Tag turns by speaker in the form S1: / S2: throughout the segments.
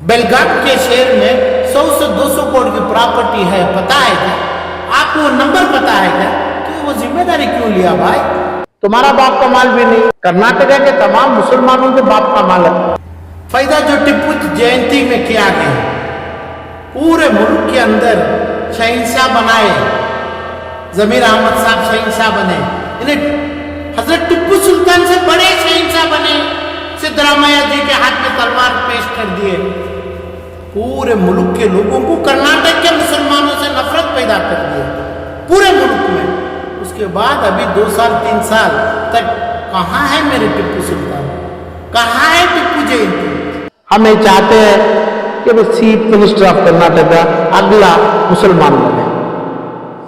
S1: बेलगाम के शहर में 100 से 200 करोड़ की प्रॉपर्टी है, पता है क्या? आपको वो नंबर पता है क्या? तो वो जिम्मेदारी क्यों लिया भाई?
S2: तुम्हारा बाप का माल भी नहीं, कर्नाटक के तमाम मुसलमानों के बाप का माल है।
S1: फायदा जो टिप्पू जयंती में किया गया, पूरे मुल्क के अंदर शहंशाह बनाए, जमीर अहमद साहब शहंशाह बने, इन्हें हजरत टिप्पू सुल्तान से बड़े शहंशाह बने, सिद्धरामैया जी के हाथ में तलवार पेश कर दिए। पूरे मुल्क के लोगों को कर्नाटक के मुसलमानों से नफरत पैदा कर दी पूरे मुल्क में। उसके बाद अभी 2 साल 3 साल तक कहाँ है मेरे टिप्पू सुल्तान, कहाँ है टिप्पू जयंती?
S2: हम ये चाहते हैं कि वो चीफ मिनिस्टर ऑफ कर्नाटक का अगला मुसलमान बने।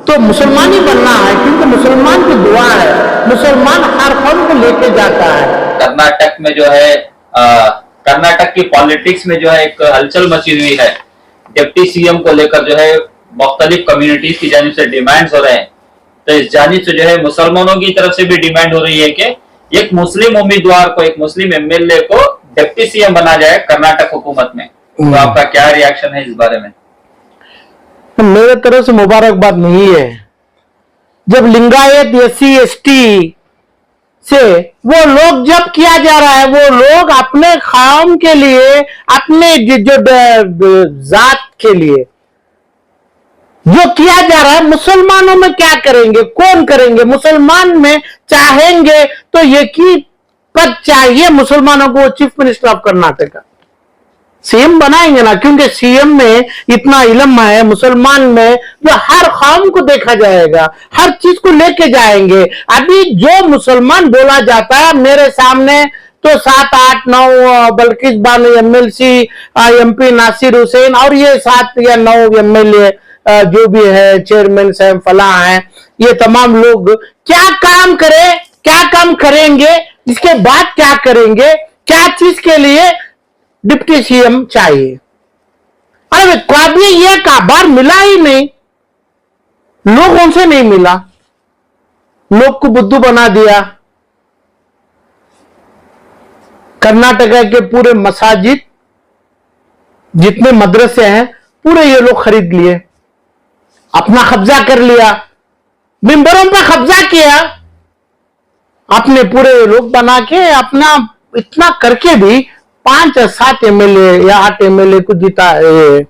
S2: तो मुसलमान ही बनना है, क्योंकि मुसलमान की दुआ है, मुसलमान हर कौम को लेके जाता है।
S3: कर्नाटक में जो है कर्नाटक की पॉलिटिक्स में जो है एक हलचल मची हुई है। डिप्टी सीएम को लेकर जो है मुख्तलिफ कम्युनिटीज की जानिब से डिमांड्स हो रहे हैं। तो इस जानिब से जो है मुसलमानों की तरफ से भी डिमांड हो रही है कि एक मुस्लिम उम्मीदवार को, एक मुस्लिम एमएलए को डिप्टी सीएम बना जाए कर्नाटक हुकूमत में। तो आपका क्या रिएक्शन है इस बारे में?
S2: मेरे तरफ से मुबारकबाद नहीं है। जब लिंगायत SC ST से वो लोग जब किया जा रहा है, वो लोग अपने खाम के लिए, अपने जो जात के लिए जो किया जा रहा है, मुसलमानों में क्या करेंगे, कौन करेंगे? मुसलमान में चाहेंगे तो ये की पद चाहिए मुसलमानों को, चीफ मिनिस्टर ऑफ कर्नाटक का सीएम बनाएंगे ना, क्योंकि सीएम में इतना इल्म है, मुसलमान में जो हर कौम को देखा जाएगा, हर चीज को लेके जाएंगे। अभी जो मुसलमान बोला जाता है मेरे सामने, तो 7 8 9 बल्किस बानो MLC, MP नासिर हुसैन और ये 7 या 9 MLA जो भी है, चेयरमैन साहब फला है, ये तमाम लोग क्या काम करे, क्या काम करेंगे, इसके बाद क्या करेंगे, क्या चीज के लिए डिप्टी सीएम चाहिए? अरे कभी ये काबार मिला ही नहीं, लोगों से नहीं मिला, लोग को बुद्धू बना दिया। कर्नाटक के पूरे मसाजिद, जितने मदरसे हैं, पूरे ये लोग खरीद लिए, अपना कब्जा कर लिया, मिंबरों पर कब्जा किया, अपने पूरे लोग बना के, अपना इतना करके भी 5 या 7 MLA या 8 MLA को जीता है।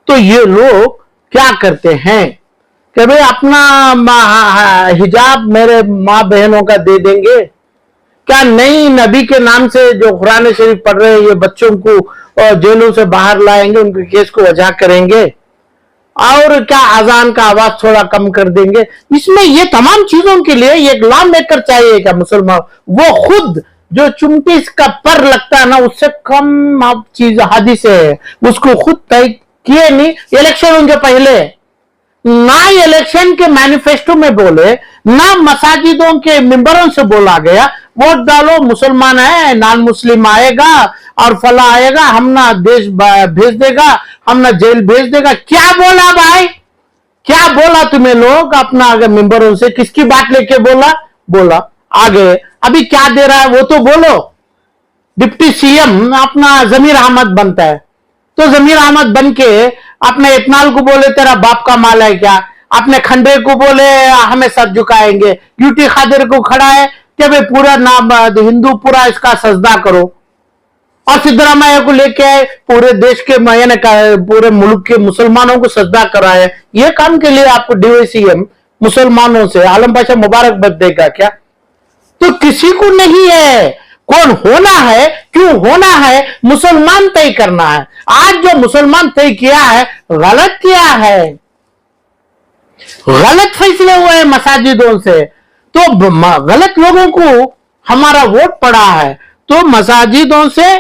S2: तो ये लोग क्या करते हैं कि भाई अपना हिजाब मेरे माँ बहनों का दे देंगे क्या? नहीं, नबी के नाम से जो कुरान शरीफ पढ़ रहे हैं ये बच्चों को जेलों से बाहर लाएंगे, उनके केस को वजह करेंगे, और क्या अजान का आवाज थोड़ा कम कर देंगे। इसमें ये तमाम चीजों के लिए एक लॉ मेकर चाहिए क्या मुसलमान? वो खुद जो चुमटी का पर लगता है ना, उससे कम आप चीज हादिस है, उसको खुद तय किए नहीं इलेक्शन उनके पहले, ना इलेक्शन के मैनिफेस्टो में बोले, ना मसाजिदों के मेंबरों से बोला गया वोट डालो, मुसलमान है, नॉन मुस्लिम आएगा और फला आएगा, हम ना देश भेज देगा, हम ना जेल भेज देगा। क्या बोला भाई, क्या बोला तुम्हें लोग अपना आगे मेंबरों से? किसकी बात लेके बोला आगे? अभी क्या दे रहा है वो तो बोलो। डिप्टी सीएम अपना जमीर अहमद बनता है, तो जमीर अहमद बन के अपने इतनाल को बोले तेरा बाप का माल है क्या, अपने खंडे को बोले हमें सर झुकाएंगे, यूटी खादिर को खड़ा है कि भाई पूरा नाम हिंदू पूरा इसका सजदा करो, और सिद्धरामैया को लेके आए पूरे देश के मैंने पूरे मुल्क के मुसलमानों को सजदा कराए। ये काम के लिए आपको DICM मुसलमानों से आलम पाशा मुबारकबाद देगा क्या? तो किसी को नहीं है, कौन होना है, क्यों होना है, मुसलमान तय करना है। आज जो मुसलमान तय किया है गलत किया है, गलत फैसले हुए हैं मसाजिदों से, तो गलत लोगों को हमारा वोट पड़ा है, तो मसाजिदों से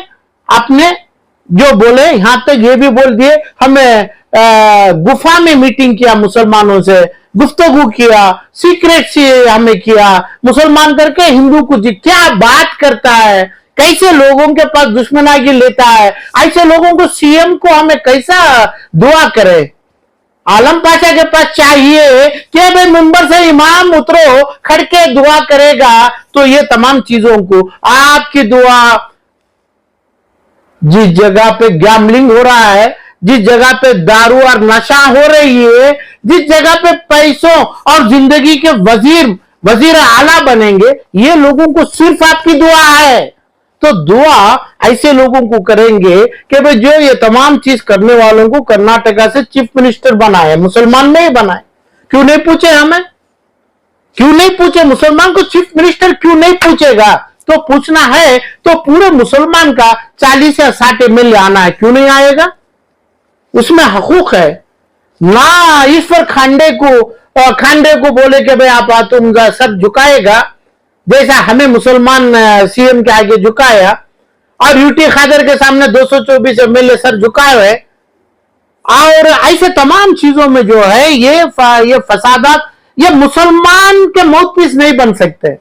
S2: अपने जो बोले, यहां तक ये भी बोल दिए हमें गुफा में मीटिंग किया, मुसलमानों से गुफ्तगू किया, सीक्रेट से हमें किया, मुसलमान करके हिंदू को क्या बात करता है, कैसे लोगों के पास दुश्मनागी लेता है, ऐसे लोगों को सीएम को हमें कैसा दुआ करे? आलम पाशा के पास चाहिए कि भाई मुंबर से इमाम उतरो, खड़के दुआ करेगा, तो ये तमाम चीजों को आपकी दुआ जिस जगह पे गैम्बलिंग हो रहा है, जिस जगह पे दारू और नशा हो रही है, जिस जगह पे पैसों और जिंदगी के वजीर आला बनेंगे, ये लोगों को सिर्फ आपकी दुआ है। तो दुआ ऐसे लोगों को करेंगे कि भाई जो ये तमाम चीज करने वालों को कर्नाटका से चीफ मिनिस्टर बनाए, मुसलमान नहीं बनाए। क्यों नहीं पूछे हमें? क्यों नहीं पूछे? मुसलमान को चीफ मिनिस्टर क्यों नहीं पूछेगा? तो पूछना है तो पूरे मुसलमान का 40 या 60 एमएलए आना है, क्यों नहीं आएगा? उसमें हकूक है ना। ईश्वर खांडे को बोले कि भाई आप तुम सर झुकाएगा, जैसा हमें मुसलमान सीएम के आगे झुकाया, और यूटी खादर के सामने 224 एमएलए सर झुकाए हुए। और ऐसे तमाम चीजों में जो है ये फसादात, ये मुसलमान के माउथपीस नहीं बन सकते।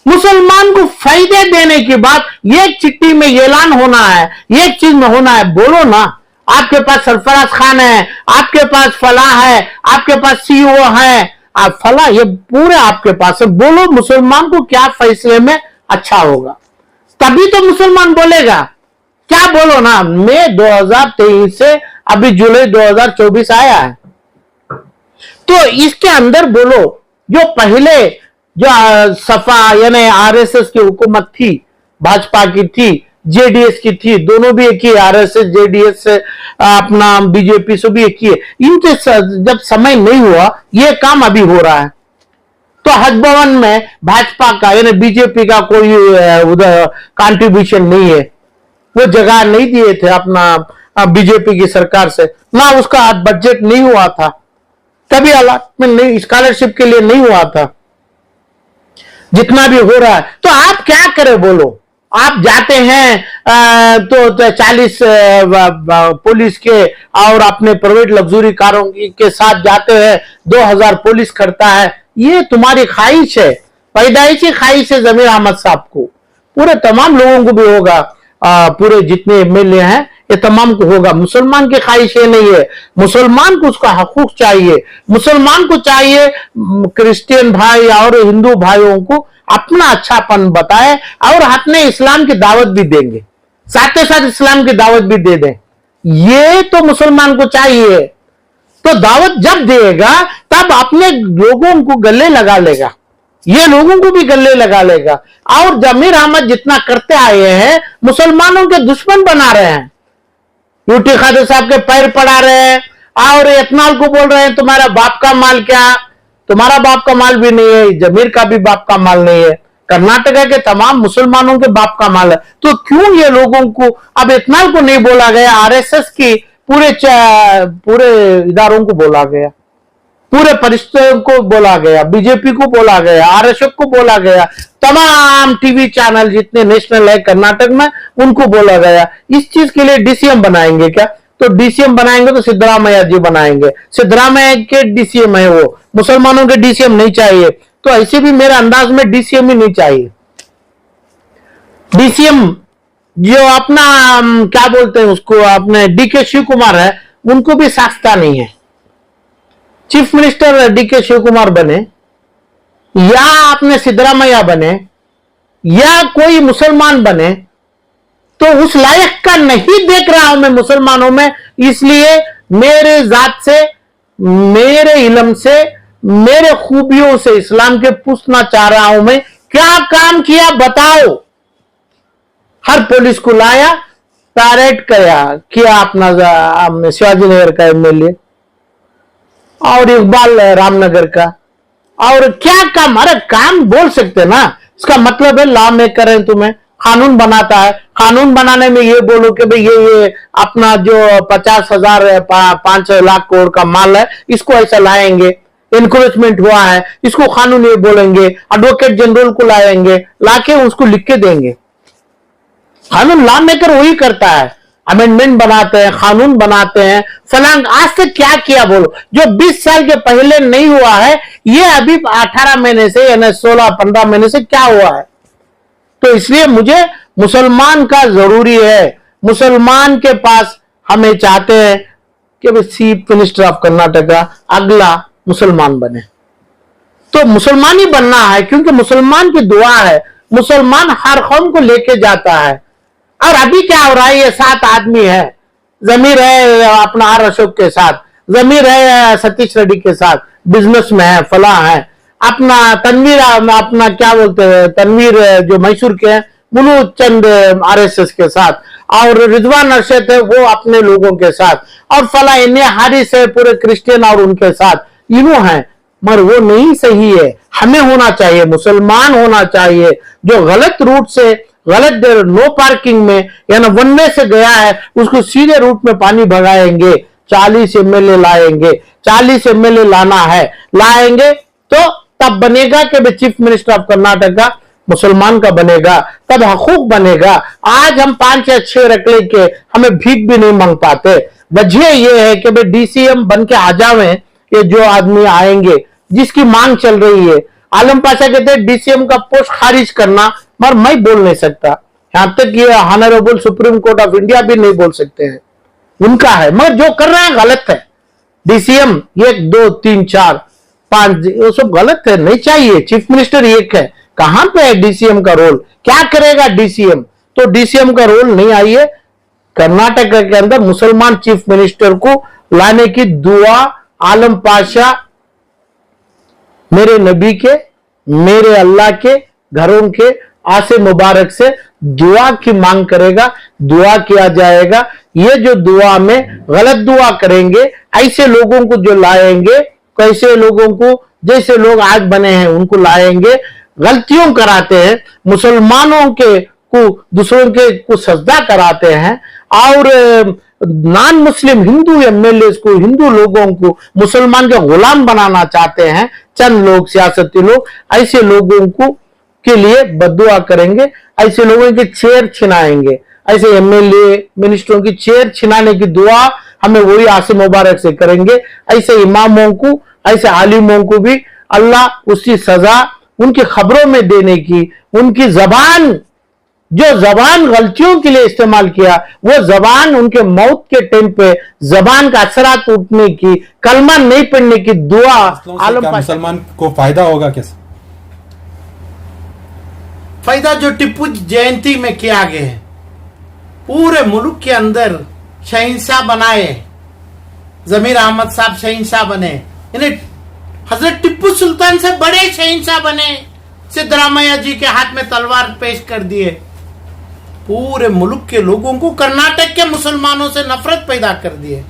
S2: मुसलमान को फायदे देने की बात एक चिट्ठी में ऐलान होना है, एक चीज में होना है। बोलो ना, आपके पास सरफराज खान है, आपके पास फलाह है, आपके पास सीईओ है, आप फलाह, ये पूरे आपके पास है। बोलो मुसलमान को क्या फैसले में अच्छा होगा, तभी तो मुसलमान बोलेगा। क्या बोलो ना, मई 2023 से अभी जुलाई 2024 आया है, तो इसके अंदर बोलो जो पहले जो सपा यानी आरएसएस की हुकूमत थी, भाजपा की थी, जेडीएस की थी, दोनों भी एक ही, आरएसएस जेडीएस से अपना बीजेपी से भी एक ही है। इनके जब समय नहीं हुआ, ये काम अभी हो रहा है। तो हज भवन में भाजपा का यानी बीजेपी का कोई उधर कंट्रीब्यूशन नहीं है, वो जगह नहीं दिए थे अपना बीजेपी की सरकार से, ना उसका बजट नहीं हुआ था, कभी अलॉटमेंट नहीं, स्कॉलरशिप के लिए नहीं हुआ था, जितना भी हो रहा है। तो आप क्या करें बोलो? आप जाते हैं तो 40 पुलिस के और अपने प्राइवेट लग्जरी कारों के साथ जाते हैं, 2000 पुलिस करता है। ये तुम्हारी ख्वाहिश है, पैदाइशी ख्वाहिश है जमीर अहमद साहब को, पूरे तमाम लोगों को भी होगा, पूरे जितने एमएलए हैं ये तमाम को होगा। मुसलमान की ख्वाहिश ये नहीं है, मुसलमान को उसका हकूक चाहिए। मुसलमान को चाहिए क्रिश्चियन भाई और हिंदू भाइयों को अपना अच्छापन बताए और अपने इस्लाम की दावत भी देंगे, साथ ही साथ इस्लाम की दावत भी दे दें, ये तो मुसलमान को चाहिए। तो दावत जब देगा तब अपने लोगों को गले लगा लेगा, ये लोगों को भी गले लगा लेगा। और जमीर अहमद जितना करते आए हैं, मुसलमानों के दुश्मन बना रहे हैं, यूटी खादर साहब के पैर पड़ा रहे हैं, और इतनाल को बोल रहे हैं तुम्हारा बाप का माल क्या, तुम्हारा बाप का माल भी नहीं है, जमीर का भी बाप का माल नहीं है, कर्नाटका के तमाम मुसलमानों के बाप का माल है। तो क्यों ये लोगों को अब इतनाल को नहीं बोला गया, आरएसएस की पूरे इदारों को बोला गया, पूरे परिषदों को बोला गया, बीजेपी को बोला गया, आरएसएस को बोला गया, तमाम टीवी चैनल जितने नेशनल है कर्नाटक में उनको बोला गया। इस चीज के लिए डीसीएम बनाएंगे क्या? तो डीसीएम बनाएंगे तो सिद्धरामैया जी बनाएंगे, सिद्धरामैया के डीसीएम है वो, मुसलमानों के डीसीएम नहीं चाहिए। तो ऐसे भी मेरे अंदाज में डीसीएम ही नहीं चाहिए। डीसीएम जो अपना क्या बोलते हैं उसको, अपने डीके शिव कुमार है, उनको भी साख्ता नहीं है। Chief minister DK Shiv Kumar बने या अपने सिद्धरामैया बने या कोई मुसलमान बने, तो उस लायक का नहीं देख रहा हूं मैं मुसलमानों में। इसलिए मेरे जात से, मेरे इल्म से, मेरे खूबियों से इस्लाम के पूछना चाह रहा हूं मैं, क्या काम किया बताओ? हर पुलिस को लाया, पैरेड किया अपना शिवाजी नगर का एमएलए और इकबाल रामनगर का, और क्या काम? अरे काम बोल सकते ना, इसका मतलब है लॉ मेकर है, तुम्हें कानून बनाता है। कानून बनाने में ये बोलो कि भाई ये अपना जो 50,000 5 लाख करोड़ का माल है, इसको ऐसा लाएंगे, इंक्रोचमेंट हुआ है, इसको कानून ये बोलेंगे, एडवोकेट जनरल को लाएंगे, लाके उसको लिख के देंगे। कानून लॉ मेकर वही करता है, अमेंडमेंट बनाते हैं, कानून बनाते हैं, फलांग। आज तक क्या किया बोलो? जो 20 साल के पहले नहीं हुआ है, ये अभी 18 महीने से यानी 16-15 महीने से क्या हुआ है? तो इसलिए मुझे मुसलमान का जरूरी है, मुसलमान के पास हमें चाहते हैं कि भाई चीफ मिनिस्टर ऑफ कर्नाटका अगला मुसलमान बने। तो मुसलमान ही बनना है, क्योंकि मुसलमान की दुआ है, मुसलमान हर कौम को लेके जाता है। और अभी क्या हो रहा है, ये 7 आदमी है, जमीर है अपना आर अशोक के साथ, जमीर है सतीश रेड्डी के साथ, बिजनेस में है, फला है, अपना तनवीर, अपना क्या बोलते हैं तनवीर जो मैसूर के हैं, मुलू चंद आरएसएस के साथ, और रिजवान अरशद है वो अपने लोगों के साथ, और फला इन्हें हारिस है पूरे क्रिश्चियन और उनके साथ, इन्हों है। मगर वो नहीं सही है, हमें होना चाहिए, मुसलमान होना चाहिए, जो गलत रूट से, गलत नो पार्किंग में या ना वन वे से गया है उसको सीधे रूट में पानी भगाएंगे, 40 एमएलए लाएंगे, 40 एमएलए लाना है, लाएंगे तो तब बनेगा कि भाई चीफ मिनिस्टर ऑफ कर्नाटका मुसलमान का बनेगा, तब हकूक बनेगा। आज हम 5 या 6 रख लेके हमें भीख भी नहीं मांग पाते। वजह यह है कि भाई डीसीएम बन के आ जावे, ये जो आदमी आएंगे जिसकी मांग चल रही है। आलम पाशा कहते हैं डीसीएम का पोस्ट खारिज करना, मगर मैं बोल नहीं सकता, यहां तक ये honourable supreme court of India भी नहीं बोल सकते हैं, उनका है। मगर जो कर रहे हैं गलत है। डीसीएम 1 2 3 4 5 वो सब गलत है, नहीं चाहिए। चीफ मिनिस्टर एक है, कहां पे है डीसीएम का रोल, क्या करेगा डीसीएम? तो डीसीएम का रोल नहीं आइए। कर्नाटक के अंदर मुसलमान चीफ मिनिस्टर को लाने की दुआ आलम पाशा मेरे नबी के, मेरे अल्लाह के घरों के आसे मुबारक से दुआ की मांग करेगा, दुआ किया जाएगा। ये जो दुआ में गलत दुआ करेंगे, ऐसे लोगों को जो लाएंगे, कैसे लोगों को जैसे लोग आज बने हैं उनको लाएंगे, गलतियों कराते हैं, मुसलमानों के को दूसरों के को सजदा कराते हैं, और नॉन मुस्लिम हिंदू एमएलए को, हिंदू लोगों को मुसलमान के गुलाम बनाना चाहते हैं चंद लोग, सियासती लोग। ऐसे लोगों को के लिए बद्दुआ करेंगे, ऐसे लोगों के चेयर छिनाएंगे, ऐसे एमएलए मिनिस्टरों की चेयर छिनाने की दुआ हमें वही आसे मुबारक से करेंगे। ऐसे इमामों को, ऐसे आलिमों को भी अल्लाह उसकी सजा उनकी खबरों में देने की, उनकी जबान जो जबान गलतियों के लिए इस्तेमाल किया, वो जबान उनके मौत के टाइम पे जबान का असरात उठने की, कलमा नहीं पढ़ने की दुआ आलम
S4: मुसलमान को फायदा होगा कैसे?
S1: फायदा जो टिप्पू जयंती में किया गया है, पूरे मुल्क के अंदर शहंशाह बनाए, जमीर अहमद साहब शहंशाह बने, इन्हें हजरत टिप्पू सुल्तान से बड़े शहंशाह बने, सिद्धरामैया जी के हाथ में तलवार पेश कर दिए। पूरे मुल्क के लोगों को, कर्नाटक के मुसलमानों से नफरत पैदा कर दिए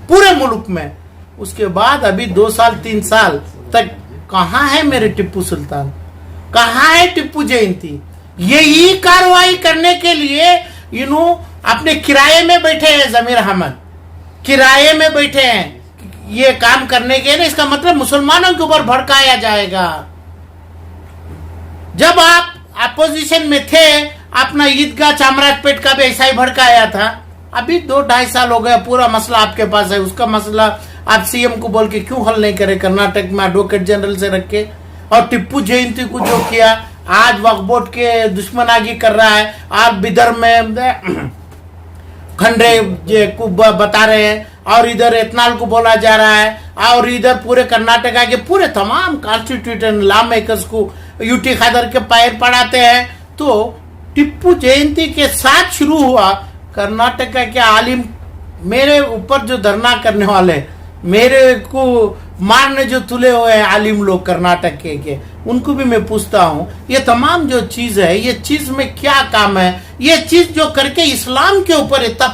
S1: पूरे मुल्क में। उसके बाद अभी 2 साल 3 साल तक कहां है मेरे टिप्पू सुल्तान, कहां है टिप्पू जयंती? यही कार्रवाई करने के लिए इन्हों अपने किराए में बैठे हैं, जमीर अहमद किराए में बैठे हैं ये काम करने के लिए। इसका मतलब मुसलमानों के ऊपर भड़काया जाएगा। जब आप अपोजिशन में थे, अपना ईदगाह चामराजपेट का भी ऐसा ही भड़काया था। अभी 2-2.5 साल हो गया, पूरा मसला आपके पास है। उसका मसला आप सीएम को बोल के क्यों हल नहीं करे, कर्नाटक में एडवोकेट जनरल से रख के? और टिप्पू जयंती को जो किया, आज वक्फ बोर्ड के दुश्मनागी कर रहा है, आप विदर्भ में खंडे को बता रहे हैं, और इधर एथनॉल को बोला जा रहा है, और इधर पूरे कर्नाटका के पूरे तमाम कॉन्स्टिट्यूशन लॉ मेकर्स को यूटी खादर के पैर पड़ाते हैं। तो टिप्पू जयंती के साथ शुरू हुआ। कर्नाटका के आलिम मेरे ऊपर जो धरना करने वाले, मेरे को मारने जो तुले हुए हैं आलिम लोग कर्नाटक के, उनको भी मैं पूछता हूँ, ये तमाम जो चीज है, ये चीज में क्या काम है? ये चीज जो करके इस्लाम के ऊपर इतना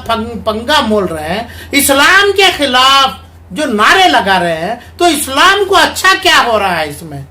S1: पंगा मोल रहे हैं, इस्लाम के खिलाफ जो नारे लगा रहे हैं, तो इस्लाम को अच्छा क्या हो रहा है इसमें?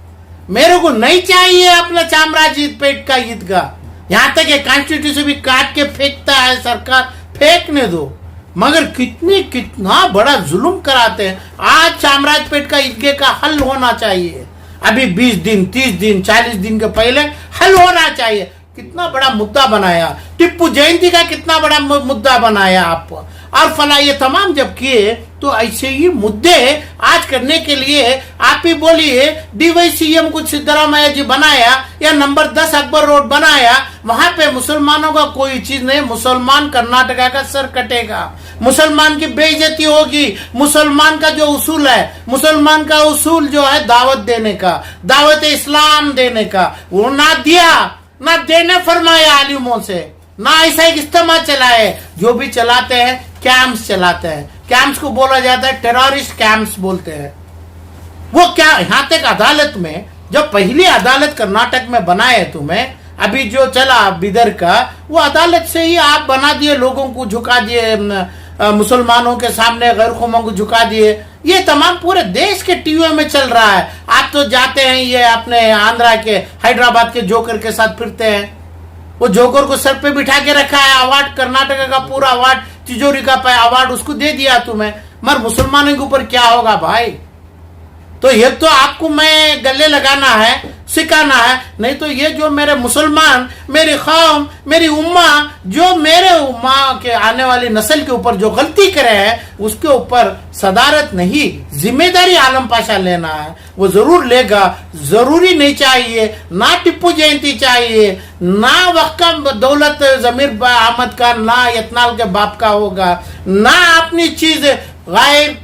S1: मेरे को नहीं चाहिए अपना चामराजपेट का ईदगाह। यहां तक ये कॉन्स्टिट्यूशन भी काट के फेंकता है सरकार, फेंकने दो। मगर कितना बड़ा जुल्म कराते हैं। आज चामराजपेट का ईदगाह का हल होना चाहिए, अभी 20 दिन 30 दिन 40 दिन के पहले हल होना चाहिए। कितना बड़ा मुद्दा बनाया, टिप्पू जयंती का कितना बड़ा मुद्दा बनाया आप, और फला ये तमाम जब किए, तो ऐसे ही मुद्दे आज करने के लिए आप ही बोलिए डीवाईसीएम को सिद्धरामैया जी बनाया, या नंबर 10 अकबर रोड बनाया, वहां पे मुसलमानों का कोई चीज नहीं। मुसलमान कर्नाटका का सर कटेगा, मुसलमान की बेइज्जती होगी। मुसलमान का जो उसूल है, मुसलमान का उसूल जो है दावत देने का, दावत इस्लाम देने का, वो ना दिया, ना देने फरमाया आलिमों से। ना ऐसा एक इस्तेमा चलाए। जो भी चलाते हैं कैंप्स चलाते हैं, कैंप्स को बोला जाता है टेररिस्ट कैंप्स बोलते हैं। वो क्या यहां तक अदालत में, जब पहली अदालत कर्नाटक में बनाए तुम्हें, अभी जो चला बिदर का, वो अदालत से ही आप बना दिए, लोगों को झुका दिए, मुसलमानों के सामने गैर कौमों को झुका दिए। ये तमाम पूरे देश के टीवी में चल रहा है। आप तो जाते हैं ये अपने आंध्रा के हैदराबाद के जोकर के साथ फिरते हैं, वो जोकर को सर पे बिठा के रखा है, अवार्ड कर्नाटक का पूरा अवार्ड, तिजोरी का अवार्ड उसको दे दिया तुम्हें। मगर मुसलमानों के ऊपर क्या होगा भाई? तो ये तो आपको मैं गले लगाना है, सिखाना है, नहीं तो ये जो मेरे मुसलमान, मेरी कौम, मेरी उम्मा, जो मेरे उम्मा के आने वाली नस्ल के ऊपर जो गलती करे हैं, उसके ऊपर सदारत नहीं, जिम्मेदारी आलम पाशा लेना है। वो जरूर लेगा। जरूरी नहीं चाहिए, ना टिप्पू जयंती चाहिए, ना वक्का दौलत जमीर अहमद का, ना यतनाल के बाप का होगा, ना अपनी चीज गैर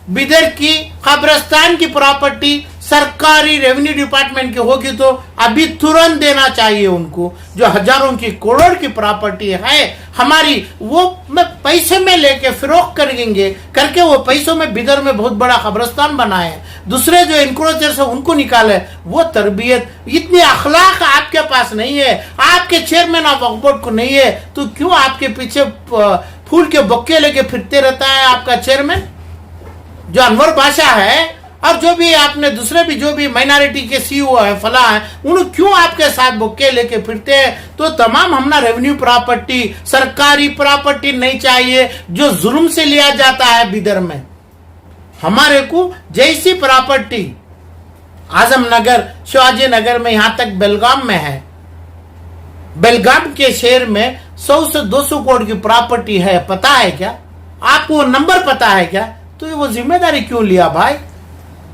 S1: बिदर की कब्रिस्तान की प्रॉपर्टी सरकारी रेवेन्यू डिपार्टमेंट की होगी तो अभी तुरंत देना चाहिए उनको। जो हजारों की करोड़ की प्रॉपर्टी है हमारी, वो मैं पैसे में लेके फिरोख्त करेंगे, करके वो पैसों में बिदर में बहुत बड़ा कब्रिस्तान बनाए। दूसरे जो इंक्रोचर्स है उनको निकाले। वो तरबियत, इतनी अखलाक आपके पास नहीं है, आपके चेयरमैन ऑफ वक्फ बोर्ड को नहीं है, तो क्यों आपके पीछे फूल के बुक्के लेके फिरते रहता है आपका चेयरमैन जो अनवर बादशाह है? और जो भी आपने दूसरे भी जो भी माइनॉरिटी के सीईओ है, फला है, उन्हें क्यों आपके साथ बुक्के लेके फिरते हैं? तो तमाम हमना रेवेन्यू प्रॉपर्टी, सरकारी प्रॉपर्टी नहीं चाहिए जो जुल्म से लिया जाता है बिदर में। हमारे को जैसी प्रॉपर्टी आजमनगर, शिवाजी नगर में, यहां तक बेलगाम में है, बेलगाम के शहर में 100 से 200 करोड़ की प्रॉपर्टी है। पता है क्या आपको? नंबर पता है क्या? तो वो जिम्मेदारी क्यों लिया भाई?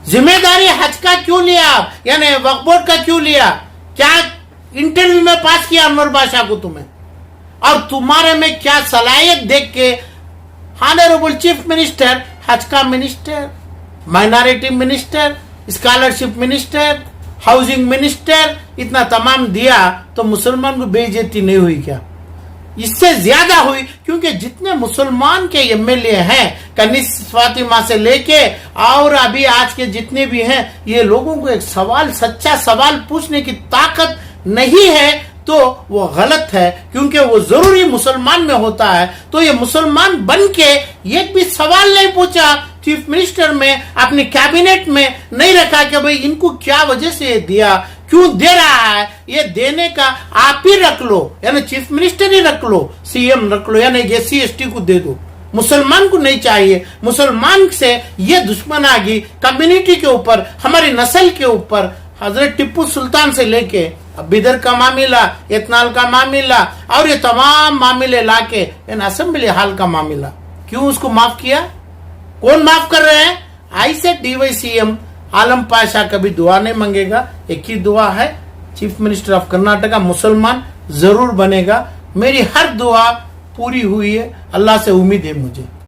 S1: जिम्मेदारी हज का क्यों लिया, यानी वक्फ बोर्ड का क्यों लिया? क्या इंटरव्यू में पास किया अनवर बादशाह को तुम्हें? और तुम्हारे में क्या सलाहियत देख के ऑनरेबल चीफ मिनिस्टर, हज का minister, minority minister, scholarship minister, housing minister, इतना तमाम दिया तो मुसलमान को बेइज्जती नहीं हुई क्या? इससे ज्यादा हुई, क्योंकि जितने मुसलमान के एमएलए हैं, कनीस फातिमा से लेके और अभी आज के जितने भी हैं, ये लोगों को एक सवाल, सच्चा सवाल पूछने की ताकत नहीं है, तो वो गलत है। क्योंकि वो जरूरी मुसलमान में होता है। तो ये मुसलमान बन के एक भी सवाल नहीं पूछा, चीफ मिनिस्टर में, अपने कैबिनेट में नहीं रखा कि भाई इनको क्या वजह से ये दिया, क्यों दे रहा है, ये देने का आप ही रख लो, यानी चीफ मिनिस्टर ही रख लो, सीएम रख लो, यानी एससी एसटी को दे दो, मुसलमान को नहीं चाहिए। मुसलमान से ये दुश्मनागी कम्युनिटी के ऊपर, हमारी नस्ल के ऊपर, हजरत टिप्पू सुल्तान से लेके बिदर का मामला, यतनाल का मामला और ये तमाम मामले लाके असेंबली हाल का मामला, क्यों उसको माफ किया? कौन माफ कर रहे हैं? ऐसे डीवाईसीएम आलम पाशा कभी दुआ नहीं मांगेगा। एक ही दुआ है, चीफ मिनिस्टर ऑफ कर्नाटका मुसलमान जरूर बनेगा। मेरी हर दुआ पूरी हुई है, अल्लाह से उम्मीद है मुझे।